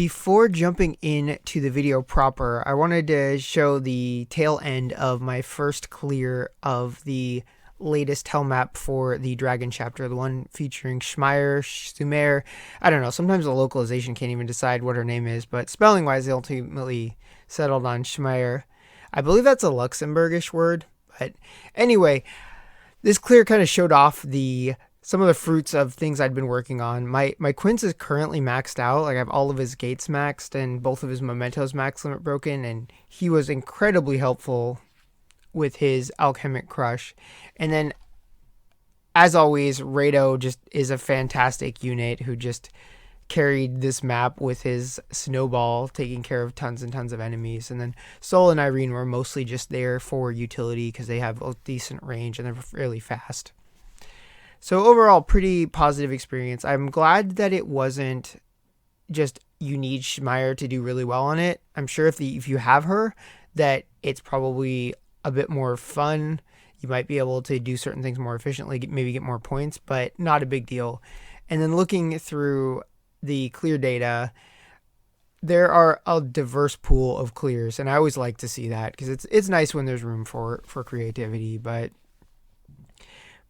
Before jumping into the video proper, I wanted to show the tail end of my first clear of the latest hell map for the Dragon chapter, the one featuring Sumer. I don't know, sometimes the localization can't even decide what her name is, but spelling wise they ultimately settled on Schmeier. I believe that's a Luxembourgish word, but anyway, this clear kind of showed off some of the fruits of things I'd been working on. My Quence is currently maxed out. Like, I have all of his gates maxed and both of his mementos max limit broken, and he was incredibly helpful with his alchemic crush. And then, as always, Reido just is a fantastic unit who just carried this map with his snowball, taking care of tons and tons of enemies. And then Sol and Irene were mostly just there for utility because they have a decent range and they're really fast. So overall, pretty positive experience. I'm glad that it wasn't just you need Schmeier to do really well on it. I'm sure if you have her, that it's probably a bit more fun. You might be able to do certain things more efficiently, maybe get more points, but not a big deal. And then looking through the clear data, there are a diverse pool of clears, and I always like to see that because it's nice when there's room for creativity, But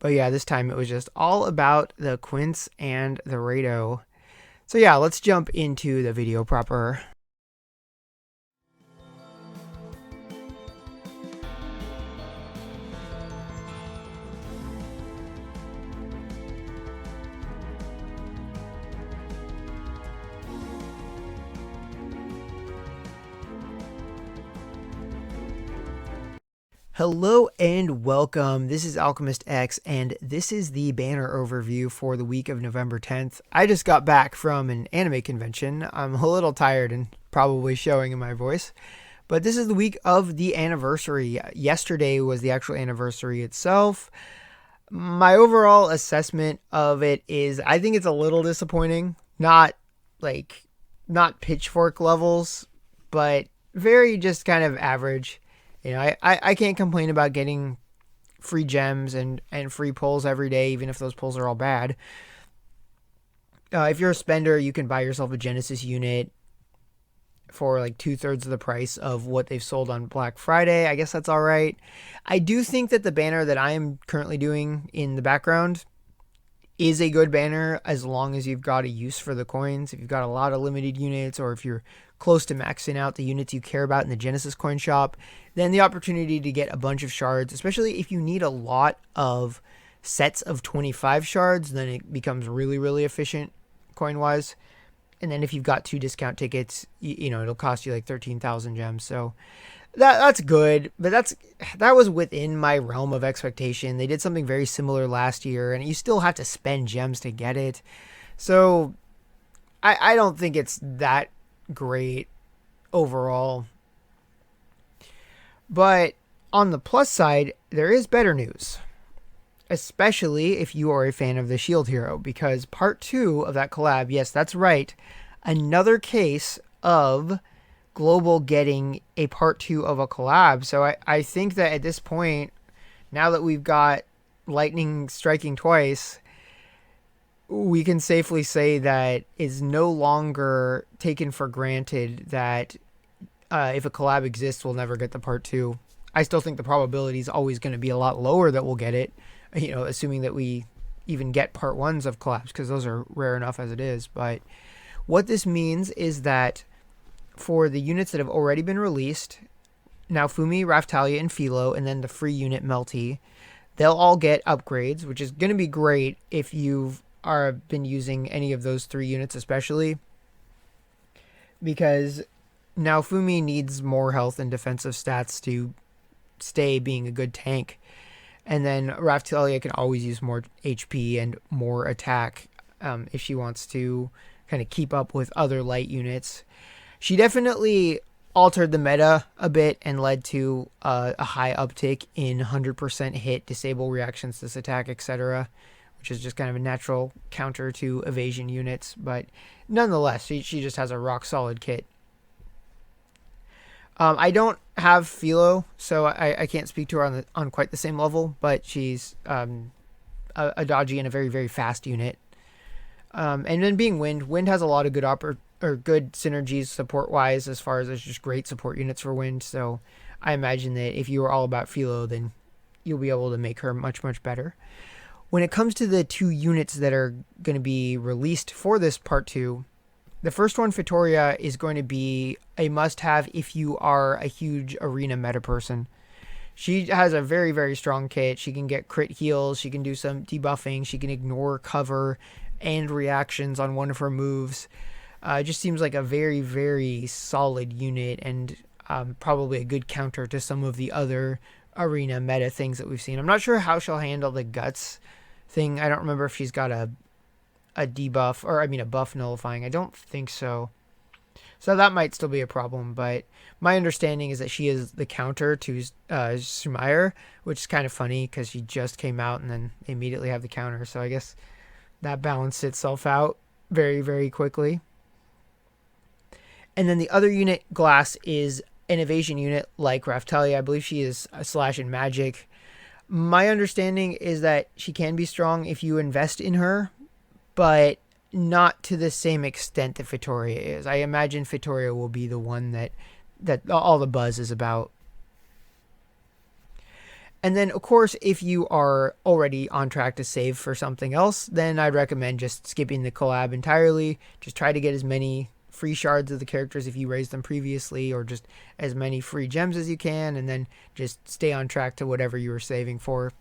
yeah, this time it was just all about the Quence and the Reido. So yeah, let's jump into the video proper. Hello and welcome. This is Alchemistexe, and this is the banner overview for the week of November 10th. I just got back from an anime convention. I'm a little tired and probably showing in my voice, but this is the week of the anniversary. Yesterday was the actual anniversary itself. My overall assessment of it is I think it's a little disappointing. Not pitchfork levels, but very just kind of average. You know, I can't complain about getting free gems and free pulls every day, even if those pulls are all bad. If you're a spender, you can buy yourself a Genesis unit for like 2/3 of the price of what they've sold on Black Friday. I guess that's all right. I do think that the banner that I am currently doing in the background is a good banner as long as you've got a use for the coins. If you've got a lot of limited units, or if you're close to maxing out the units you care about in the Genesis coin shop, then the opportunity to get a bunch of shards, especially if you need a lot of sets of 25 shards, then it becomes really, really efficient coin-wise. And then if you've got 2 discount tickets, you know, it'll cost you like 13,000 gems. So that's good, but that was within my realm of expectation. They did something very similar last year, and you still have to spend gems to get it. So I don't think it's that great overall. But on the plus side, there is better news, especially if you are a fan of the Shield Hero, because part 2 of that collab, yes, that's right, another case of Global getting a part 2 of a collab. So I think that at this point, now that we've got lightning striking twice, we can safely say that it's no longer taken for granted that if a collab exists, we'll never get the part 2. I still think the probability is always going to be a lot lower that we'll get it, you know, assuming that we even get part 1s of collabs, because those are rare enough as it is. But what this means is that for the units that have already been released, Naofumi, Raftalia, and Philo, and then the free unit Melty, they'll all get upgrades, which is going to be great if you've been using any of those 3 units, especially because Naofumi needs more health and defensive stats to stay being a good tank, and then Raftalia can always use more HP and more attack if she wants to kind of keep up with other light units. She definitely altered the meta a bit and led to a high uptick in 100% hit, disable reactions to this attack, etc., which is just kind of a natural counter to evasion units. But nonetheless, she just has a rock solid kit. I don't have Philo, so I can't speak to her on quite the same level, but she's a dodgy and a very, very fast unit. And then being Wind has a lot of good or good synergies support-wise as far as there's just great support units for Wind. So I imagine that if you were all about Philo, then you'll be able to make her much, much better. When it comes to the 2 units that are going to be released for this part 2, the first one, Fitoria, is going to be a must-have if you are a huge arena meta person. She has a very, very strong kit. She can get crit heals. She can do some debuffing. She can ignore cover and reactions on one of her moves. It just seems like a very, very solid unit, and probably a good counter to some of the other arena meta things that we've seen. I'm not sure how she'll handle the guts thing. I don't remember if she's got a debuff, or I mean a buff nullifying. I don't think so. So that might still be a problem, but my understanding is that she is the counter to Sumair, which is kind of funny because she just came out and then they immediately have the counter. So I guess that balanced itself out very, very quickly. And then the other unit, Glass, is an evasion unit like Raftalia. I believe she is a slash in magic. My understanding is that she can be strong if you invest in her, but not to the same extent that Fitoria is. I imagine Fitoria will be the one that all the buzz is about. And then, of course, if you are already on track to save for something else, then I'd recommend just skipping the collab entirely. Just try to get as many free shards of the characters if you raised them previously, or just as many free gems as you can, and then just stay on track to whatever you were saving for.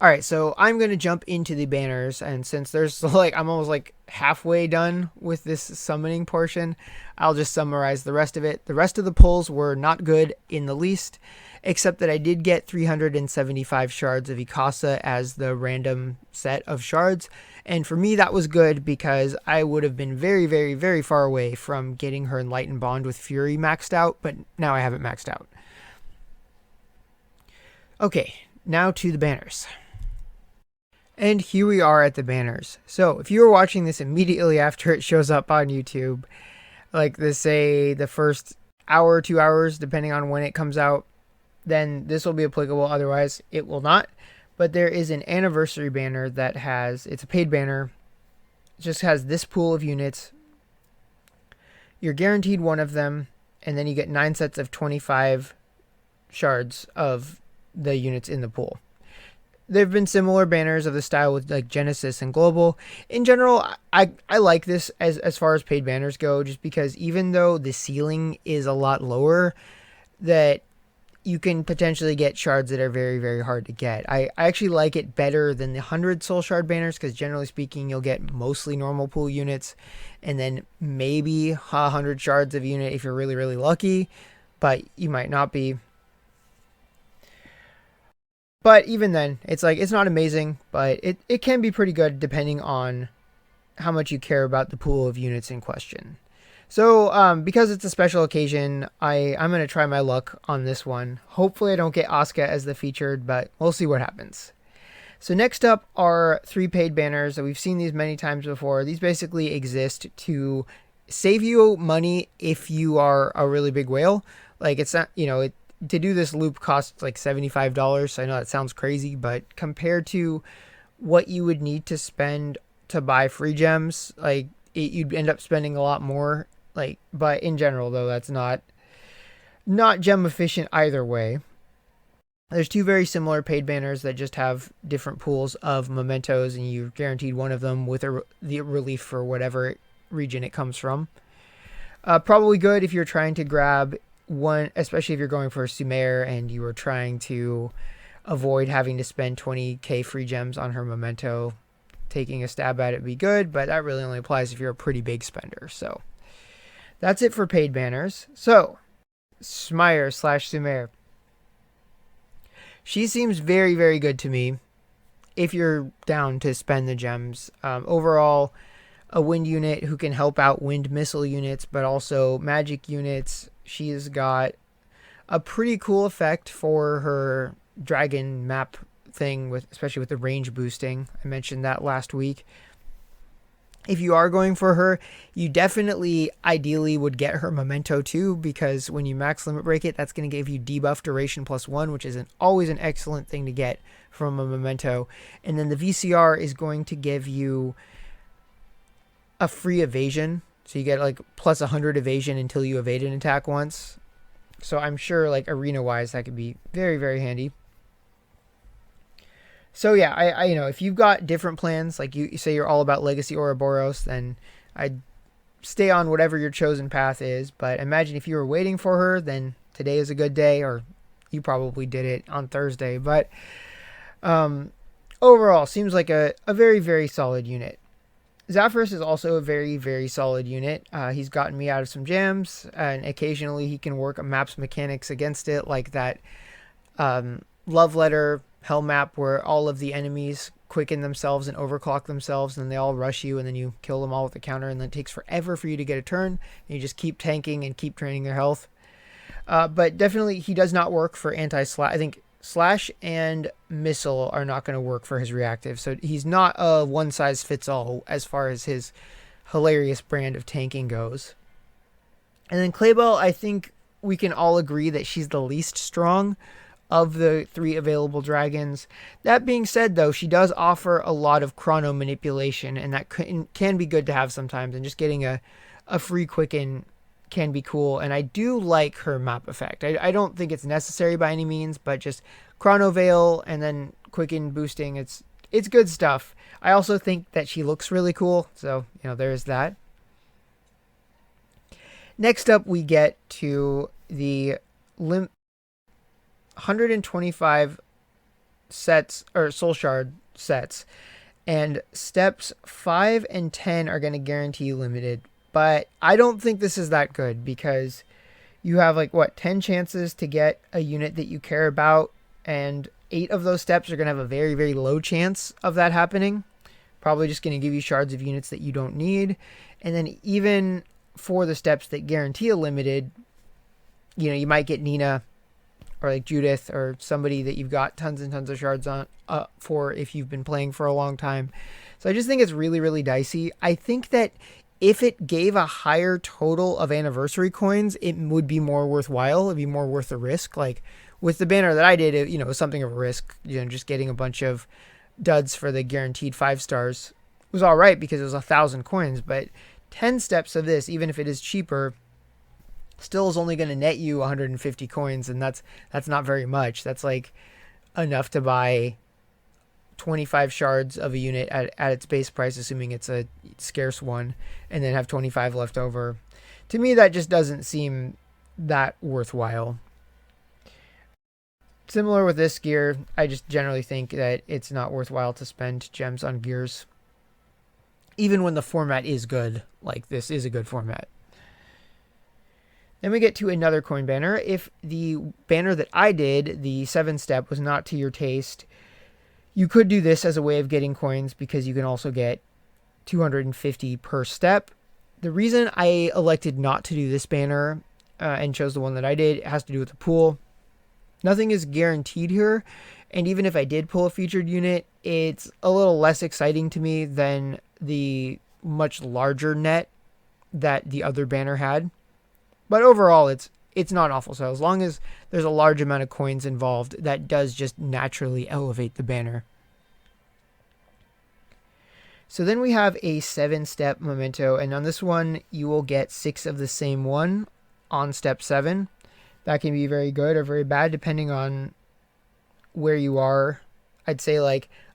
Alright, so I'm going to jump into the banners, and since there's I'm almost like halfway done with this summoning portion, I'll just summarize the rest of it. The rest of the pulls were not good in the least, except that I did get 375 shards of Ikasa as the random set of shards, and for me that was good because I would have been very, very, very far away from getting her Enlightened Bond with Fury maxed out, but now I have it maxed out. Okay, now to the banners. And here we are at the banners. So if you were watching this immediately after it shows up on YouTube, like say the first hour, 2 hours, depending on when it comes out, then this will be applicable. Otherwise, it will not. But there is an anniversary banner that it's a paid banner. It just has this pool of units. You're guaranteed one of them, and then you get 9 sets of 25 shards of the units in the pool. There have been similar banners of the style with like Genesis and Global. In general, I like this as far as paid banners go, just because even though the ceiling is a lot lower, that you can potentially get shards that are very, very hard to get. I actually like it better than the 100 soul shard banners, because generally speaking, you'll get mostly normal pool units, and then maybe 100 shards of unit if you're really, really lucky, but you might not be. But even then, it's not amazing, but it can be pretty good depending on how much you care about the pool of units in question. So, because it's a special occasion, I'm going to try my luck on this one. Hopefully I don't get Asuka as the featured, but we'll see what happens. So next up are 3 paid banners. We've seen these many times before. These basically exist to save you money if you are a really big whale. Like, it's not, to do this loop costs like $75. I know that sounds crazy, but compared to what you would need to spend to buy free gems, you'd end up spending a lot more. But in general, though, that's not gem efficient either way. There's 2 very similar paid banners that just have different pools of mementos, and you're guaranteed one of them with the relief for whatever region it comes from. Probably good if you're trying to grab one, especially if you're going for a Sumair and you were trying to avoid having to spend 20k free gems on her memento. Taking a stab at it would be good, but that really only applies if you're a pretty big spender. So that's it for paid banners. So Sumair. She seems very, very good to me if you're down to spend the gems. Overall, a wind unit who can help out wind missile units, but also magic units. She's got a pretty cool effect for her dragon map thing, especially with the range boosting. I mentioned that last week. If you are going for her, you definitely ideally would get her memento too, because when you max limit break it, that's going to give you debuff duration +1, which is always an excellent thing to get from a memento. And then the VCR is going to give you a free evasion. So you get like plus 100 evasion until you evade an attack once. So I'm sure like arena-wise that could be very, very handy. So yeah, I if you've got different plans, like you say you're all about Legacy Ouroboros, then I'd stay on whatever your chosen path is. But imagine if you were waiting for her, then today is a good day, or you probably did it on Thursday. But overall, seems like a very, very solid unit. Zafiris is also a very, very solid unit. He's gotten me out of some jams, and occasionally he can work maps mechanics against it, like that Love Letter Hell map where all of the enemies quicken themselves and overclock themselves, and then they all rush you, and then you kill them all with the counter, and then it takes forever for you to get a turn, and you just keep tanking and keep draining their health. But definitely he does not work for anti-slash. I think slash and missile are not going to work for his reactive, so he's not a one-size-fits-all as far as his hilarious brand of tanking goes. And then Claybell, I think we can all agree that she's the least strong of the 3 available dragons. That being said, though, she does offer a lot of chrono manipulation, and that can be good to have sometimes, and just getting a free quicken can be cool. And I do like her map effect. I don't think it's necessary by any means, but just chrono veil and then quicken boosting, it's good stuff. I also think that she looks really cool, so there's that. Next up, we get to the 125 sets, or soul shard sets, and steps 5 and 10 are going to guarantee limited, but I don't think this is that good, because you have 10 chances to get a unit that you care about, and 8 of those steps are going to have a very, very low chance of that happening. Probably just going to give you shards of units that you don't need. And then even for the steps that guarantee a limited, you might get Nina or Judith or somebody that you've got tons and tons of shards on for if you've been playing for a long time. So I just think it's really, really dicey. I think that if it gave a higher total of anniversary coins, it would be more worthwhile. It'd be more worth the risk. Like with the banner that I did, it was something of a risk. Just getting a bunch of duds for the guaranteed 5 stars was all right because it was 1,000 coins. But 10 steps of this, even if it is cheaper, still is only going to net you 150 coins, and that's not very much. That's enough to buy 25 shards of a unit at its base price, assuming it's a scarce one, and then have 25 left over. To me, that just doesn't seem that worthwhile. Similar with this gear, I just generally think that it's not worthwhile to spend gems on gears, even when the format is good. This is a good format. Then we get to another coin banner. If the banner that I did, the 7-step, was not to your taste, you could do this as a way of getting coins, because you can also get 250 per step. The reason I elected not to do this banner and chose the one that I did has to do with the pool. Nothing is guaranteed here, and even if I did pull a featured unit, it's a little less exciting to me than the much larger net that the other banner had. But overall, it's not awful. So as long as there's a large amount of coins involved, that does just naturally elevate the banner. So then we have a 7-step memento, and on this one, you will get 6 of the same one on step 7. That can be very good or very bad, depending on where you are. I'd say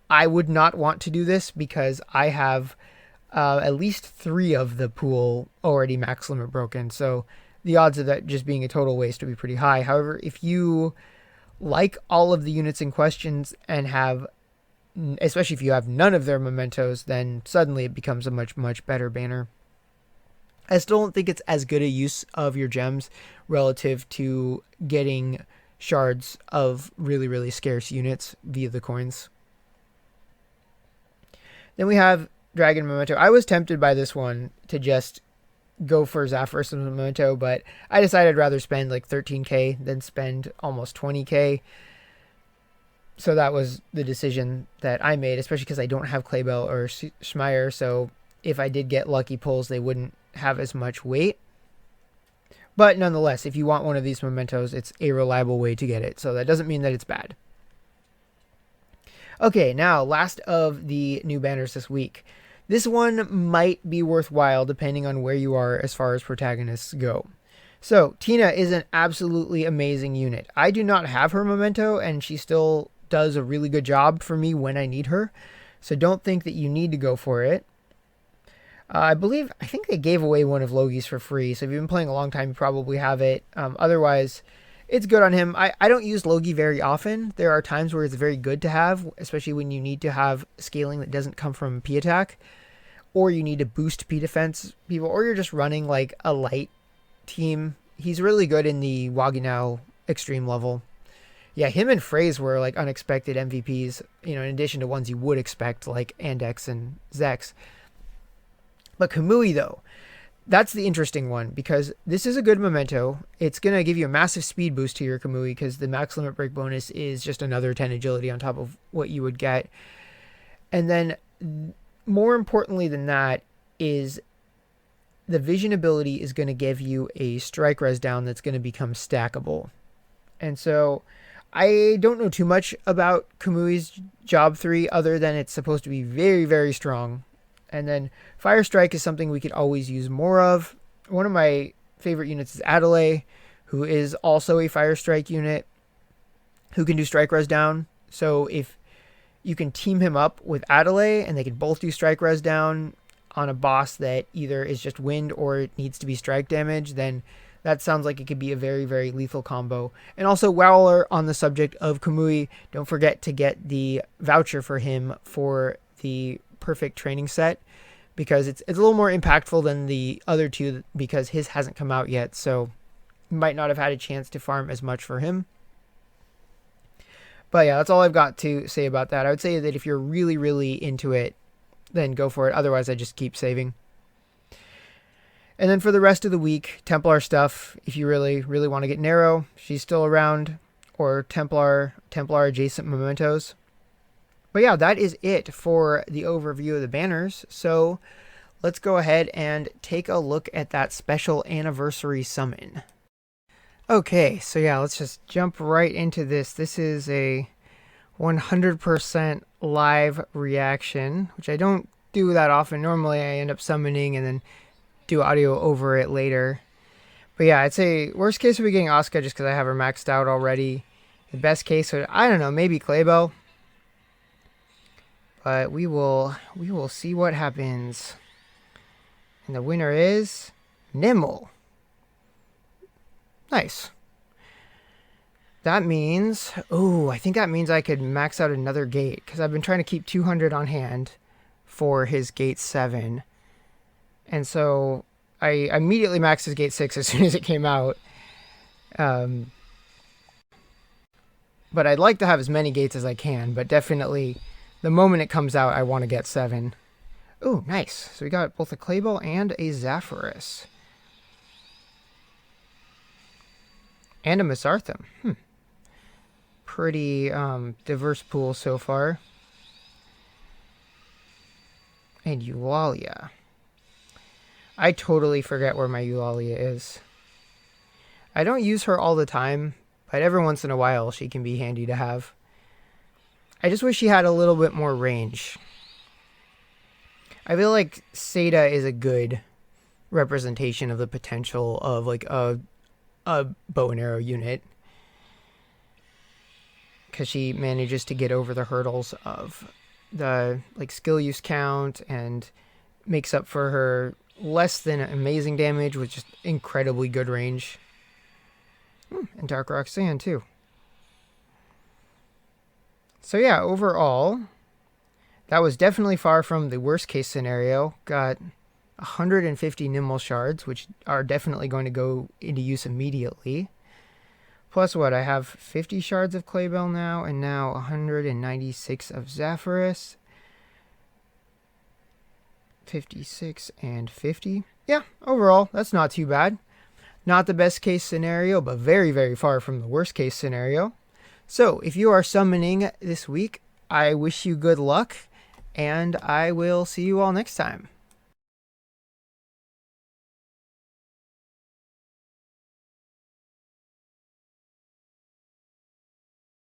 I would not want to do this because I have at least 3 of the pool already max limit broken. So the odds of that just being a total waste would be pretty high. However, if you like all of the units in questions and have, especially if you have none of their mementos, then suddenly it becomes a much, much better banner. I still don't think it's as good a use of your gems relative to getting shards of really, really scarce units via the coins. Then we have Dragon Memento. I was tempted by this one to just go for Zafiris and Memento, but I decided I'd rather spend 13k than spend almost 20k. So that was the decision that I made, especially because I don't have Claybell or Schmeier, so if I did get lucky pulls, they wouldn't have as much weight. But nonetheless, if you want one of these mementos, it's a reliable way to get it, so that doesn't mean that it's bad. Okay, now last of the new banners this week. This one might be worthwhile depending on where you are as far as protagonists go. So, Tina is an absolutely amazing unit. I do not have her Memento, and she still does a really good job for me when I need her. So don't think that you need to go for it. I think they gave away one of Logi's for free. So if you've been playing a long time, you probably have it. Otherwise, it's good on him. I don't use Logi very often. There are times where it's very good to have, especially when you need to have scaling that doesn't come from P attack, or you need to boost P defense people, or you're just running like a light team. He's really good in the Waginau extreme level. Yeah, him and Phrase were like unexpected MVPs, in addition to ones you would expect like Andex and Zex. But Kamui though, that's the interesting one because this is a good Memento. It's going to give you a massive speed boost to your Kamui because the max limit break bonus is just another 10 agility on top of what you would get. And then more importantly than that is the vision ability is going to give you a strike res down that's going to become stackable. And so I don't know too much about Kamui's Job 3 other than it's supposed to be very, very strong. And then Fire Strike is something we could always use more of. One of my favorite units is Adelaide, who is also a Fire Strike unit who can do strike res down. So if you can team him up with Adelaide and they can both do strike res down on a boss that either is just wind or it needs to be strike damage, then that sounds like it could be a very, very lethal combo. And also, while we're on the subject of Kamui, don't forget to get the voucher for him for the perfect training set because it's a little more impactful than the other two because his hasn't come out yet, so you might not have had a chance to farm as much for him. But yeah, that's all I've got to say about that. I would say that if you're really, really into it, then go for it. Otherwise, I just keep saving. And then for the rest of the week, Templar stuff, if you really, really want to get narrow, she's still around, or Templar adjacent mementos. But yeah, that is it for the overview of the banners. So let's go ahead and take a look at that special anniversary summon. Okay, so yeah, let's just jump right into this. This is a 100% live reaction, which I don't do that often. Normally I end up summoning and then do audio over it later. But yeah, I'd say worst case would be getting Asuka just because I have her maxed out already. The best case would, I don't know, maybe Claybell. But we will see what happens. And the winner is Nimble. Nice. That means, I think that means I could max out another gate because I've been trying to keep 200 on hand for his gate 7. And so I immediately maxed his gate 6 as soon as it came out. But I'd like to have as many gates as I can, but definitely the moment it comes out, I want to get 7. Ooh, nice. So we got both a Claybell and a Zaphorus. And a Misartham. Pretty diverse pool so far. And Eulalia. I totally forget where my Eulalia is. I don't use her all the time, but every once in a while she can be handy to have. I just wish she had a little bit more range. I feel like Seda is a good representation of the potential of like a bow and arrow unit. Because she manages to get over the hurdles of the like skill use count and makes up for her less than amazing damage with just incredibly good range. And Dark Rock Sand too. So yeah, overall, that was definitely far from the worst case scenario. Got 150 Nimble shards, which are definitely going to go into use immediately. Plus what, I have 50 shards of Claybell now, and now 196 of Zaphorus. 56 and 50. Yeah, overall, that's not too bad. Not the best case scenario, but very, very far from the worst case scenario. So, if you are summoning this week, I wish you good luck, and I will see you all next time.